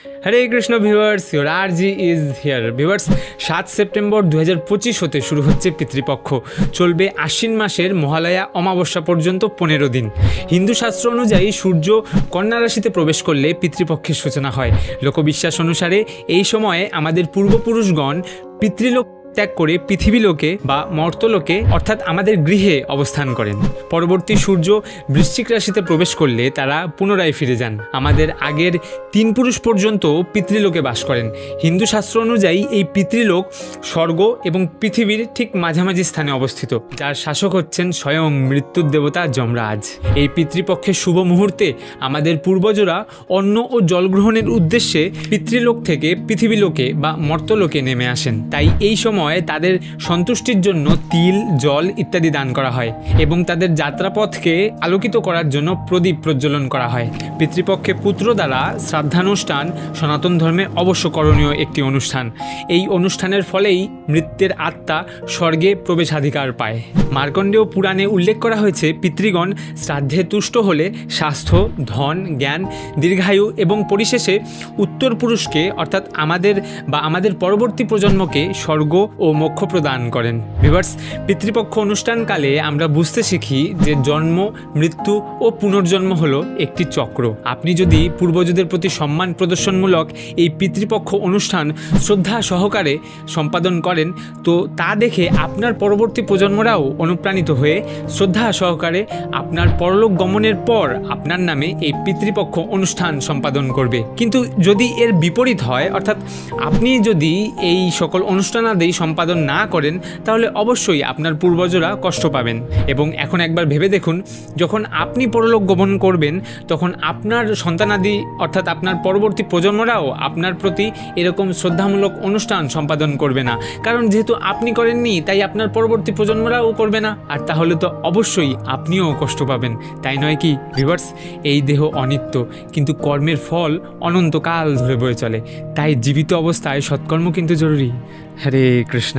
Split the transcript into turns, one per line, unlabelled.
Hare Krishna viewers, your RG is here. Viewers, 7 September 2025 হতে শুরু হচ্ছে পিতৃপক্ষ। চলবে আশ্বিন মাসের মহালয়া অমাবস্যা পর্যন্ত 15 দিন। হিন্দু শাস্ত্র অনুযায়ী সূর্য কন্যা রাশিতে প্রবেশ করলে পিতৃপক্ষের সূচনা হয়। লোকবিশ্বাস অনুসারে এই সময়ে আমাদের পূর্বপুরুষগণ পিতৃলোক ত্যাগ করে পৃথিবীলোকে বা মর্তলোকে অর্থাৎ আমাদের গৃহে অবস্থান করেন। পরবর্তী সূর্য বৃশ্চিক রাশিতে প্রবেশ করলে তারা পুনরায় ফিরে যান। আমাদের আগের 3 পুরুষ পর্যন্ত পিতৃলোকে বাস করেন। হিন্দু শাস্ত্র অনুযায়ী এই পিতৃলোক স্বর্গ এবং পৃথিবীর ঠিক মাঝামাঝি স্থানে অবস্থিত, যার শাসক হচ্ছেন স্বয়ং মৃত্যুর দেবতা যমরাজ। এই পিতৃপক্ষের শুভ মুহূর্তে আমাদের পূর্বজরা অন্ন ও জল গ্রহণের উদ্দেশ্যে পিতৃলোক থেকে পৃথিবীলোকে বা মর্তলোকে নেমে আসেন। তাই এই সময় তাদের সন্তুষ্টির জন্য তিল, জল ইত্যাদি দান করা হয় এবং তাদের যাত্রাপথকে আলোকিত করার জন্য প্রদীপ প্রজ্বলন করা হয়। পিতৃপক্ষে পুত্র দ্বারা শ্রাদ্ধানুষ্ঠান সনাতন ধর্মে অবশ্য করণীয় একটি অনুষ্ঠান। এই অনুষ্ঠানের ফলেই মৃত্যের আত্মা স্বর্গে প্রবেশাধিকার পায়। মার্কণ্ডেয় পুরাণে উল্লেখ করা হয়েছে, পিতৃগণ শ্রাদ্ধে তুষ্ট হলে স্বাস্থ্য, ধন, জ্ঞান, দীর্ঘায়ু এবং পরিশেষে উত্তর পুরুষকে অর্থাৎ আমাদের পরবর্তী প্রজন্মকে স্বর্গ ও মোক্ষ প্রদান করেন। ভিউয়ার্স, পিতৃপক্ষ অনুষ্ঠানকালে আমরা বুঝতে শিখি যে জন্ম, মৃত্যু ও পুনর্জন্ম হলো একটি চক্র। আপনি যদি পূর্বজদের প্রতি সম্মান প্রদর্শনমূলক এই পিতৃপক্ষ অনুষ্ঠান শ্রদ্ধা সহকারে সম্পাদন করেন, তো তা দেখে আপনার পরবর্তী প্রজন্মরাও অনুপ্রাণিত হয়ে শ্রদ্ধা সহকারে আপনার পরলোক গমনের পর আপনার নামে এই পিতৃপক্ষ অনুষ্ঠান সম্পাদন করবে। কিন্তু যদি এর বিপরীত হয়, অর্থাৎ আপনি যদি এই সকল অনুষ্ঠানাদি সম্পাদন না করেন, তাহলে অবশ্যই আপনার পূর্বজরা কষ্ট পাবেন। এবং এখন একবার ভেবে দেখুন, যখন আপনি পরলোক গমন করবেন, তখন আপনার সন্তানাদি অর্থাৎ আপনার পরবর্তী প্রজন্মরাও আপনার প্রতি এরকম শ্রদ্ধামূলক অনুষ্ঠান সম্পাদন করবে না। কারণ যেহেতু আপনি করেননি, তাই আপনার পরবর্তী প্রজন্মরাও করবে না, আর তাহলে তো অবশ্যই আপনিও কষ্ট পাবেন, তাই নয় কি? ভিউয়ার্স, এই দেহ অনিত্য, কিন্তু কর্মের ফল অনন্তকাল ধরে বয়ে চলে। তাই জীবিত অবস্থায় সৎকর্ম কিন্তু জরুরি। হরে কৃষ্ণ।